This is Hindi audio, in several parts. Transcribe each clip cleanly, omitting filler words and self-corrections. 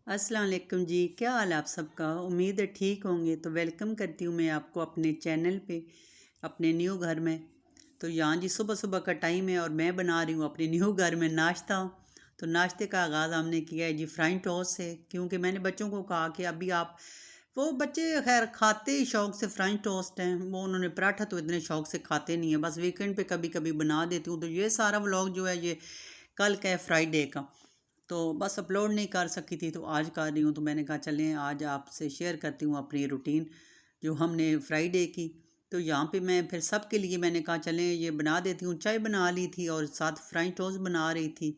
अस्सलाम वालेकुम जी। क्या हाल है आप सबका? उम्मीद है ठीक होंगे। तो वेलकम करती हूँ मैं आपको अपने चैनल पे, अपने न्यू घर में। तो यहाँ जी सुबह सुबह का टाइम है और मैं बना रही हूँ अपने न्यू घर में नाश्ता। तो नाश्ते का आगाज़ हमने किया है जी फ्राइंग टोस्ट से, क्योंकि मैंने बच्चों को कहा कि अभी आप वो बच्चे खैर खाते ही शौक से फ्राइंग टोस्ट हैं। वो उन्होंने पराठा तो इतने शौक से खाते नहीं है, बस वीकेंड पे कभी कभी बना देती हूँ। तो ये सारा व्लॉग जो है ये कल का है, फ्राइडे का। तो बस अपलोड नहीं कर सकी थी, तो आज कर रही हूँ। तो मैंने कहा चलें आज आपसे शेयर करती हूँ अपनी रूटीन जो हमने फ्राइडे की। तो यहाँ पे मैं फिर सबके लिए मैंने कहा चलें ये बना देती हूँ। चाय बना ली थी और साथ फ्राइंग टोस्ट बना रही थी।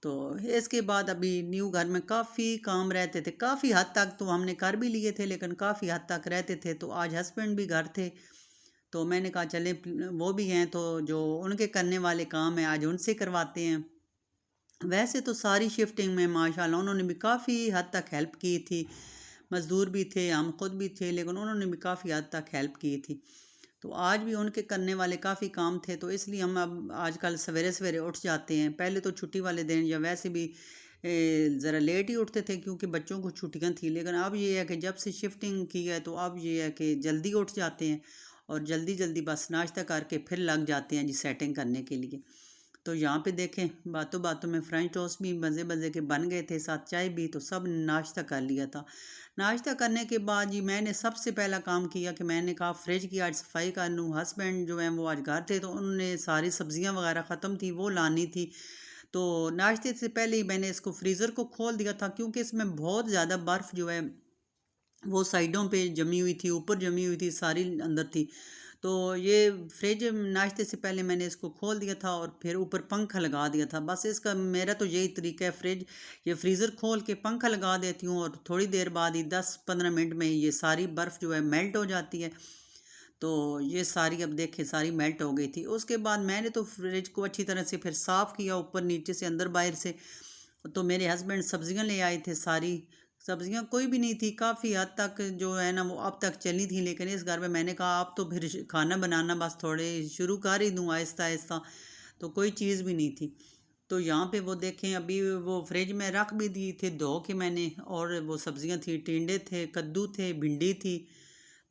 तो इसके बाद अभी न्यू घर में काफ़ी काम रहते थे, काफ़ी हद तक तो हमने कर भी लिए थे, लेकिन काफ़ी हद तक रहते थे। तो आज हस्बैंड भी घर थे, तो मैंने कहा चलें वो भी हैं, तो जो उनके करने वाले काम हैं आज उनसे करवाते हैं। वैसे तो सारी शिफ्टिंग में माशाल्लाह उन्होंने भी काफ़ी हद तक हेल्प की थी। मज़दूर भी थे, हम खुद भी थे, लेकिन उन्होंने भी काफ़ी हद तक हेल्प की थी। तो आज भी उनके करने वाले काफ़ी काम थे, तो इसलिए हम अब आजकल सवेरे सवेरे उठ जाते हैं। पहले तो छुट्टी वाले दिन या वैसे भी ज़रा लेट ही उठते थे, क्योंकि बच्चों को छुट्टियां थी। लेकिन अब ये है कि जब से शिफ्टिंग की है तो अब ये है कि जल्दी उठ जाते हैं और जल्दी जल्दी बस नाश्ता करके फिर लग जाते हैं जी सेटिंग करने के लिए। तो यहाँ पे देखें, बातों बातों में फ्रेंच टोस्ट भी मज़े मज़े के बन गए थे, साथ चाय भी। तो सब नाश्ता कर लिया था। नाश्ता करने के बाद जी मैंने सबसे पहला काम किया कि मैंने कहा फ्रिज की आज सफाई कर लूँ। हस्बैंड जो है वो आज घर थे, तो उन्होंने सारी सब्जियां वगैरह ख़त्म थी, वो लानी थी। तो नाश्ते से पहले ही मैंने इसको फ्रीज़र को खोल दिया था, क्योंकि इसमें बहुत ज़्यादा बर्फ़ जो है वो साइडों पे जमी हुई थी, ऊपर जमी हुई थी, सारी अंदर थी। तो ये फ्रिज नाश्ते से पहले मैंने इसको खोल दिया था और फिर ऊपर पंखा लगा दिया था। बस इसका मेरा तो यही तरीका है, ये फ्रीज़र खोल के पंखा लगा देती हूँ और थोड़ी देर बाद ही 10-15 मिनट में ये सारी बर्फ़ जो है मेल्ट हो जाती है। तो ये सारी अब देखें सारी मेल्ट हो गई थी। उसके बाद मैंने तो फ्रिज को अच्छी तरह से फिर साफ़ किया, ऊपर नीचे से अंदर बाहर से। तो मेरे हस्बैंड सब्जियां ले आए थे सारी। सब्जियां कोई भी नहीं थी, काफ़ी हद तक जो है ना वो अब तक चली थी, लेकिन इस घर में मैंने कहा अब तो फिर खाना बनाना बस थोड़े शुरू कर ही दूँ आहिस्ता आहिस्ता। तो कोई चीज़ भी नहीं थी। तो यहाँ पे वो देखें अभी वो फ्रिज में रख भी दी थी धो के मैंने, और वो सब्जियां थी, टिंडे थे, कद्दू थे, भिंडी थी।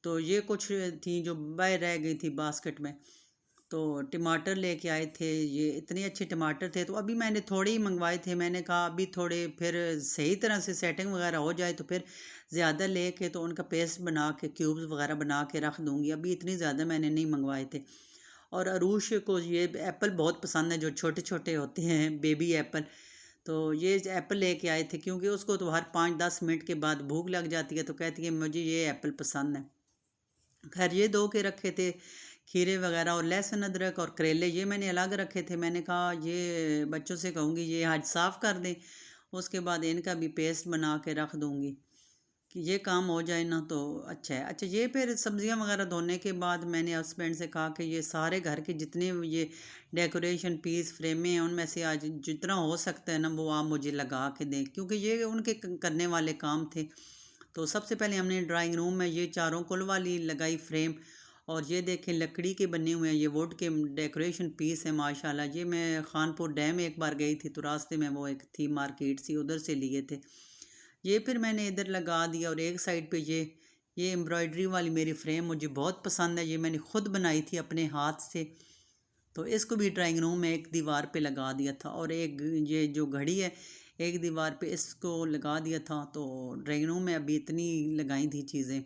तो ये कुछ थी जो बाहर रह गई थी बास्केट में। तो टमाटर लेके आए थे, ये इतने अच्छे टमाटर थे। तो अभी मैंने थोड़े ही मंगवाए थे, मैंने कहा अभी थोड़े फिर सही तरह से सेटिंग वगैरह हो जाए तो फिर ज़्यादा लेके तो उनका पेस्ट बना के क्यूब्स वगैरह बना के रख दूँगी। अभी इतनी ज़्यादा मैंने नहीं मंगवाए थे। और अरूश को ये एप्पल बहुत पसंद है, जो छोटे छोटे होते हैं बेबी एप्पल। तो ये एप्पल लेके आए थे, क्योंकि उसको तो हर 5-10 मिनट के बाद भूख लग जाती है, तो कहती है मुझे ये एप्पल पसंद है। खैर ये धो के रखे थे खीरे वगैरह, और लहसुन अदरक और करेले ये मैंने अलग रखे थे। मैंने कहा ये बच्चों से कहूँगी ये आज साफ़ कर दें, उसके बाद इनका भी पेस्ट बना के रख दूँगी कि ये काम हो जाए ना, तो अच्छा है। अच्छा, ये फिर सब्जियां वगैरह धोने के बाद मैंने हस्बैंड से कहा कि ये सारे घर के जितने ये डेकोरेशन पीस फ्रेमें हैं उनमें से आज जितना हो सकता है ना वो आप मुझे लगा के दें, क्योंकि ये उनके करने वाले काम थे। तो सबसे पहले हमने ड्राइंग रूम में ये चारों कुल वाली लगाई फ्रेम। और ये देखें लकड़ी के बने हुए हैं, ये वुड के डेकोरेशन पीस है माशाल्लाह। ये मैं खानपुर डैम एक बार गई थी, तो रास्ते में वो एक थी मार्केट सी, उधर से लिए थे। ये फिर मैंने इधर लगा दिया। और एक साइड पे ये एम्ब्रॉयडरी वाली मेरी फ्रेम मुझे बहुत पसंद है, ये मैंने खुद बनाई थी अपने हाथ से। तो इसको भी ड्राइंग रूम में एक दीवार पे लगा दिया था। और एक ये जो घड़ी है एक दीवार पे इसको लगा दिया था। तो ड्राइंग रूम में अभी इतनी लगाई थी चीज़ें।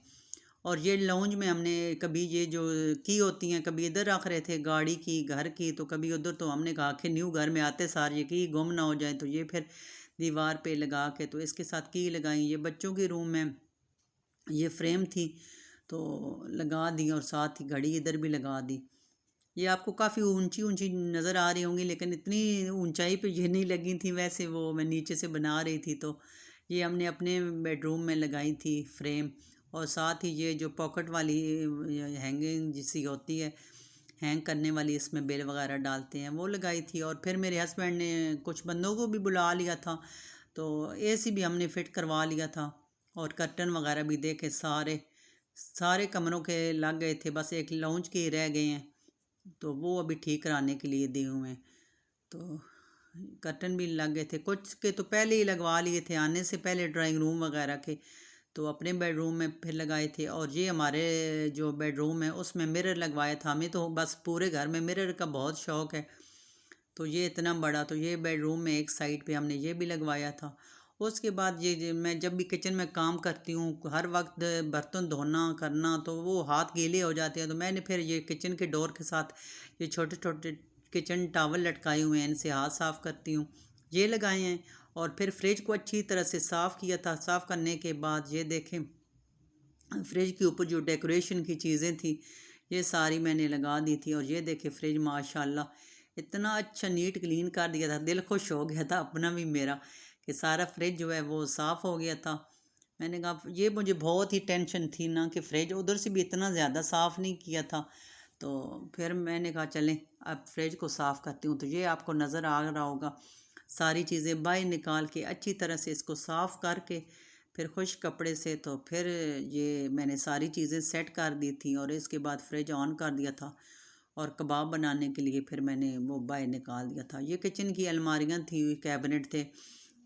और ये लाउंज में हमने कभी ये जो की होती हैं कभी इधर रख रहे थे, गाड़ी की, घर की, तो कभी उधर। तो हमने कहा कि न्यू घर में आते सार ये की गुम ना हो जाए, तो ये फिर दीवार पे लगा के तो इसके साथ की लगाई। ये बच्चों के रूम में ये फ्रेम थी, तो लगा दी। और साथ ही घड़ी इधर भी लगा दी। ये आपको काफ़ी ऊंची ऊंची नज़र आ रही होंगी, लेकिन इतनी ऊंचाई पे ये नहीं लगी थी, वैसे वो मैं नीचे से बना रही थी। तो ये हमने अपने बेडरूम में लगाई थी फ्रेम। और साथ ही ये जो पॉकेट वाली हैंगिंग जिसी होती है, हैंग करने वाली, इसमें बेल वगैरह डालते हैं, वो लगाई थी। और फिर मेरे हस्बैंड ने कुछ बंदों को भी बुला लिया था, तो एसी भी हमने फिट करवा लिया था। और कर्टन वगैरह भी देखे सारे सारे कमरों के लग गए थे, बस एक लाउंज के ही रह गए हैं। तो वो अभी ठीक कराने के लिए दिए हुए हैं। तो कर्टन भी लग गए थे, कुछ के तो पहले ही लगवा लिए थे आने से पहले, ड्राइंग रूम वगैरह के तो अपने बेडरूम में फिर लगाए थे। और ये हमारे जो बेडरूम है उसमें मिरर लगवाया था। हमें तो बस पूरे घर में मिरर का बहुत शौक़ है, तो ये इतना बड़ा, तो ये बेडरूम में एक साइड पे हमने ये भी लगवाया था। उसके बाद ये मैं जब भी किचन में काम करती हूँ हर वक्त बर्तन धोना करना तो वो हाथ गीले हो जाते हैं, तो मैंने फिर ये किचन के डोर के साथ ये छोटे छोटे किचन टॉवल लटकाए हुए हैं, इनसे हाथ साफ़ करती हूँ, ये लगाए हैं। और फिर फ्रिज को अच्छी तरह से साफ़ किया था। साफ़ करने के बाद ये देखें फ्रिज के ऊपर जो डेकोरेशन की चीज़ें थी ये सारी मैंने लगा दी थी। और ये देखे फ्रिज माशाल्लाह इतना अच्छा नीट क्लीन कर दिया था, दिल खुश हो गया था अपना भी मेरा कि सारा फ्रिज जो है वो साफ़ हो गया था। मैंने कहा ये मुझे बहुत ही टेंशन थी ना कि फ्रिज उधर से भी इतना ज़्यादा साफ़ नहीं किया था, तो फिर मैंने कहा चलें अब फ्रिज को साफ़ करती हूँ। तो ये आपको नज़र आ रहा होगा सारी चीज़ें बाहर निकाल के अच्छी तरह से इसको साफ़ करके फिर खुश कपड़े से, तो फिर ये मैंने सारी चीज़ें सेट कर दी थी और इसके बाद फ्रिज ऑन कर दिया था। और कबाब बनाने के लिए फिर मैंने वो बाहर निकाल दिया था। ये किचन की अलमारियाँ थी, कैबिनेट थे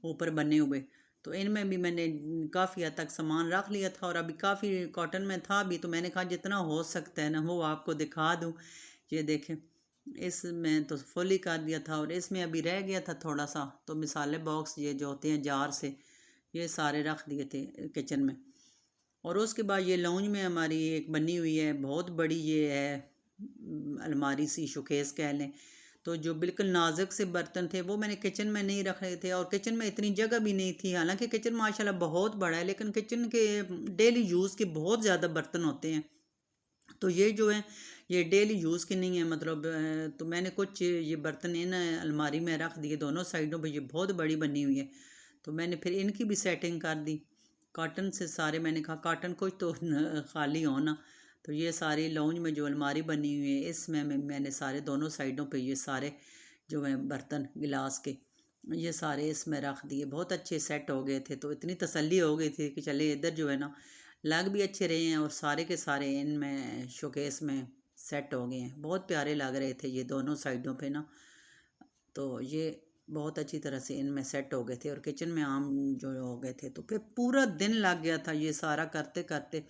ऊपर बने हुए, तो इनमें भी मैंने काफ़ी हद तक सामान रख लिया था। और अभी काफ़ी कॉटन में था भी, तो मैंने कहा जितना हो सकता है ना वो आपको दिखा दूँ। ये देखें इसमें तो फुल ही कर दिया था और इसमें अभी रह गया था थोड़ा सा, तो मिसाले बॉक्स ये जो होते हैं जार से ये सारे रख दिए थे किचन में। और उसके बाद ये लाउंज में हमारी एक बनी हुई है बहुत बड़ी, ये है अलमारी सी शोकेस कह लें। तो जो बिल्कुल नाजुक से बर्तन थे वो मैंने किचन में नहीं रख रहे थे और किचन में इतनी जगह भी नहीं थी। हालांकि किचन माशाल्लाह बहुत बड़ा है लेकिन किचन के डेली यूज़ के बहुत ज़्यादा बर्तन होते हैं, तो ये जो है ये डेली यूज़ की नहीं है मतलब। तो मैंने कुछ ये बर्तन इन अलमारी में रख दिए दोनों साइडों पे, ये बहुत बड़ी बनी हुई है, तो मैंने फिर इनकी भी सेटिंग कर दी कॉटन से सारे। मैंने कहा कॉटन कुछ तो खाली हो ना, तो ये सारी लाउंज में जो अलमारी बनी हुई है इसमें मैंने सारे दोनों साइडों पे ये सारे जो है बर्तन गिलास के ये सारे इसमें रख दिए। बहुत अच्छे सेट हो गए थे, तो इतनी तसल्ली हो गई थी कि चले इधर जो है ना लग भी अच्छे रहे हैं और सारे के सारे इनमें शोकेस में सेट हो गए हैं। बहुत प्यारे लग रहे थे ये दोनों साइडों पे ना, तो ये बहुत अच्छी तरह से इनमें सेट हो गए थे और किचन में आम जो हो गए थे। तो फिर पूरा दिन लग गया था ये सारा करते करते,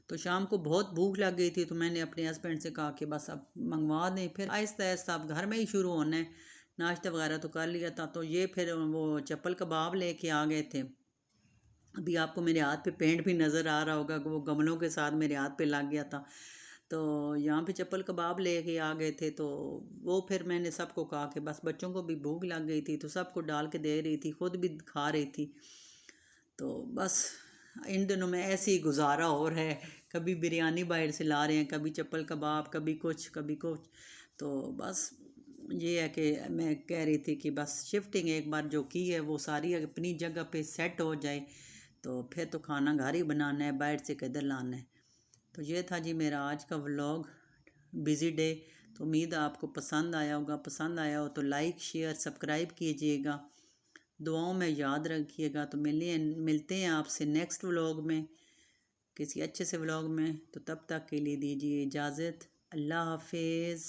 तो शाम को बहुत भूख लग गई थी, तो मैंने अपने हस्बैंड से कहा कि बस अब मंगवा दें। फिर आहिस्ता आहिस्ता अब घर में ही शुरू होना है, नाश्ता वगैरह तो कर लिया था। तो ये फिर वो चप्पल कबाब लेके आ गए थे। अभी आपको मेरे हाथ पे पेंट भी नज़र आ रहा होगा कि वो गमलों के साथ मेरे हाथ पे लग गया था। तो यहाँ पे चप्पल कबाब लेके आ गए थे, तो वो फिर मैंने सबको कहा कि बस बच्चों को भी भूख लग गई थी तो सबको डाल के दे रही थी, खुद भी खा रही थी। तो बस इन दिनों में ऐसे ही गुजारा हो रहा है, कभी बिरयानी बाहर से ला रहे हैं, कभी चप्पल कबाब, कभी कुछ कभी कुछ। तो बस ये है कि मैं कह रही थी कि बस शिफ्टिंग एक बार जो की है वो सारी अपनी जगह पे सेट हो जाए तो फिर तो खाना घर ही बनाना है, बाहर से किधर लाना है। तो ये था जी मेरा आज का व्लॉग, बिज़ी डे। तो उम्मीद है आपको पसंद आया होगा, पसंद आया हो तो लाइक शेयर सब्सक्राइब कीजिएगा, दुआओं में याद रखिएगा। तो मिलते हैं आपसे नेक्स्ट व्लॉग में, किसी अच्छे से व्लॉग में। तो तब तक के लिए दीजिए इजाज़त, अल्लाह हाफिज़।